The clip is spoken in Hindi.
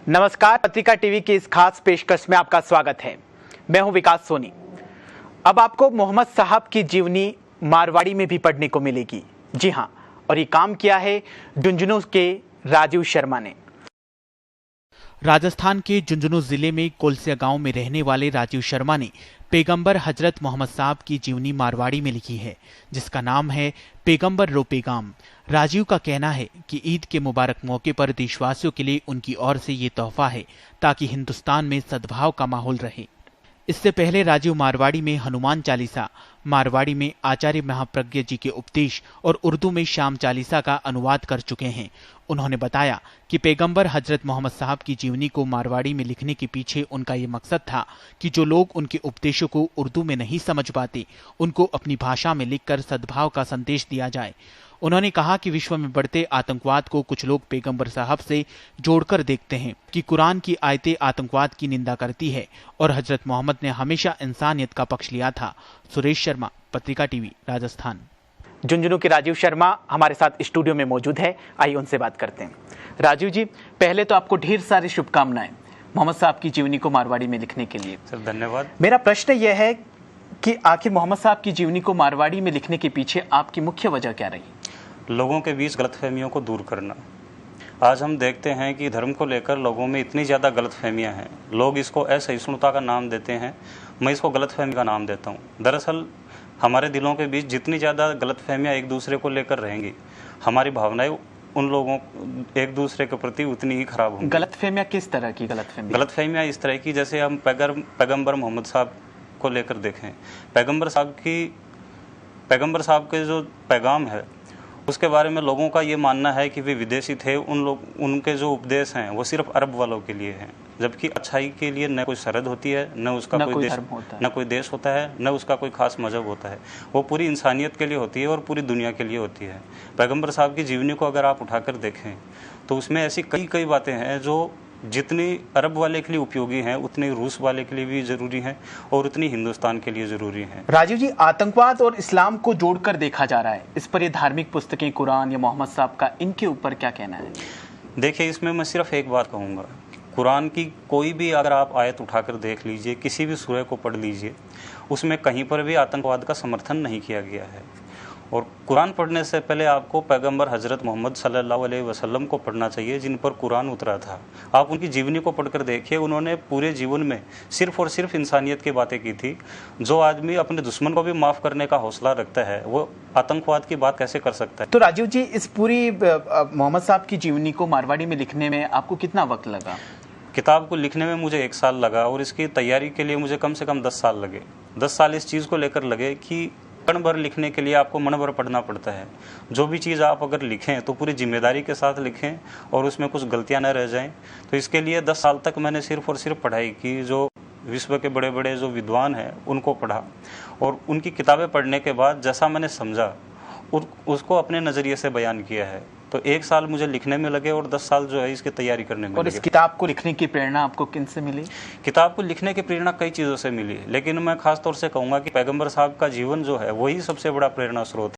नमस्कार, पत्रिका टीवी की इस खास पेशकश में आपका स्वागत है। मैं हूं विकास सोनी। अब आपको मोहम्मद साहब की जीवनी मारवाड़ी में भी पढ़ने को मिलेगी। जी हां, और ये काम किया है झुंझुनू के राजीव शर्मा ने। राजस्थान के झुंझुनू जिले में कोलसिया गांव में रहने वाले राजीव शर्मा ने पैगंबर हजरत मोहम्मद साहब की जीवनी मारवाड़ी में लिखी है, जिसका नाम है पैगंबर रो पैगाम। राजीव का कहना है कि ईद के मुबारक मौके पर देशवासियों के लिए उनकी ओर से ये तोहफा है ताकि हिंदुस्तान में सद्भाव का माहौल रहे। इससे पहले राजीव मारवाड़ी में हनुमान चालीसा, मारवाड़ी में आचार्य महाप्रज्ञ जी के उपदेश और उर्दू में श्याम चालीसा का अनुवाद कर चुके हैं। उन्होंने बताया कि पैगंबर हजरत मोहम्मद साहब की जीवनी को मारवाड़ी में लिखने के पीछे उनका ये मकसद था कि जो लोग उनके उपदेशों को उर्दू में नहीं समझ पाते, उनको अपनी भाषा में लिखकर सद्भाव का संदेश दिया जाए। उन्होंने कहा कि विश्व में बढ़ते आतंकवाद को कुछ लोग पैगंबर साहब से जोड़कर देखते हैं कि कुरान की आयतें आतंकवाद की निंदा करती है और हजरत मोहम्मद ने हमेशा इंसानियत का पक्ष लिया था। सुरेश शर्मा, पत्रिका टीवी, राजस्थान। झुंझुनू के राजीव शर्मा हमारे साथ स्टूडियो में मौजूद है। आइए उनसे बात करते हैं। राजीव जी, पहले तो आपको ढेर सारी शुभकामनाएं मोहम्मद साहब की जीवनी को मारवाड़ी में लिखने के लिए। सर धन्यवाद। मेरा प्रश्न यह है कि आखिर मोहम्मद साहब की जीवनी को मारवाड़ी में लिखने के पीछे आपकी मुख्य वजह क्या रही? लोगों के बीच गलतफहमियों को दूर करना। आज हम देखते हैं कि धर्म को लेकर लोगों में इतनी ज़्यादा गलतफहमियां हैं। लोग इसको असहिष्णुता का नाम देते हैं, मैं इसको गलतफहमी का नाम देता हूं। दरअसल हमारे दिलों के बीच जितनी ज़्यादा गलतफहमियां एक दूसरे को लेकर रहेंगी, हमारी भावनाएं उन लोगों एक दूसरे के प्रति उतनी ही खराब होंगी। गलतफहमियां किस तरह की? गलतफहमियां इस तरह की, जैसे हम पैगंबर मोहम्मद साहब को लेकर देखें। पैगंबर साहब के जो पैगाम है उसके बारे में लोगों का ये मानना है कि वे विदेशी थे। उनके जो उपदेश हैं वो सिर्फ अरब वालों के लिए हैं, जबकि अच्छाई के लिए न कोई सरहद होती है, न उसका कोई देश होता है, न उसका कोई खास मजहब होता है। वो पूरी इंसानियत के लिए होती है और पूरी दुनिया के लिए होती है। पैगंबर साहब की जीवनी को अगर आप उठाकर देखें तो उसमें ऐसी कई बातें हैं जो जितनी अरब वाले के लिए उपयोगी हैं उतनी रूस वाले के लिए भी जरूरी हैं और उतनी हिंदुस्तान के लिए जरूरी हैं। राजीव जी, आतंकवाद और इस्लाम को जोड़कर देखा जा रहा है, इस पर ये धार्मिक पुस्तकें कुरान या मोहम्मद साहब का, इनके ऊपर क्या कहना है? देखिए, इसमें मैं सिर्फ एक बात कहूँगा, कुरान की कोई भी अगर आप आयत उठाकर देख लीजिए, किसी भी सूरह को पढ़ लीजिए, उसमें कहीं पर भी आतंकवाद का समर्थन नहीं किया गया है। और कुरान पढ़ने से पहले आपको पैगंबर हजरत मोहम्मद सल्लल्लाहु अलैहि वसल्लम को पढ़ना चाहिए, जिन पर कुरान उतरा था। आप उनकी जीवनी को पढ़कर देखिए, उन्होंने पूरे जीवन में सिर्फ और सिर्फ इंसानियत की बातें की थी। जो आदमी अपने दुश्मन को भी माफ़ करने का हौसला रखता है वो आतंकवाद की बात कैसे कर सकता है? तो राजीव जी, इस पूरी मोहम्मद साहब की जीवनी को मारवाड़ी में लिखने में आपको कितना वक्त लगा? किताब को लिखने में मुझे 1 साल लगा और इसकी तैयारी के लिए मुझे कम से कम 10 साल लगे। 10 साल इस चीज़ को लेकर लगे कि मन भर लिखने के लिए आपको मन भर पढ़ना पड़ता है। जो भी चीज़ आप अगर लिखें तो पूरी जिम्मेदारी के साथ लिखें और उसमें कुछ गलतियां न रह जाएं। तो इसके लिए 10 साल तक मैंने सिर्फ और सिर्फ पढ़ाई की। जो विश्व के बड़े बड़े जो विद्वान हैं उनको पढ़ा और उनकी किताबें पढ़ने के बाद जैसा मैंने समझा उसको अपने नज़रिए से बयान किया है। तो 1 साल मुझे लिखने में लगे और 10 साल जो है इसकी तैयारी करने में और लगे। इस किताब को लिखने की प्रेरणा आपको किन से मिली? किताब को लिखने की प्रेरणा कई चीज़ों से मिली, लेकिन मैं खास तौर से कहूँगा कि पैगंबर साहब का जीवन जो है वही सबसे बड़ा प्रेरणा स्रोत है।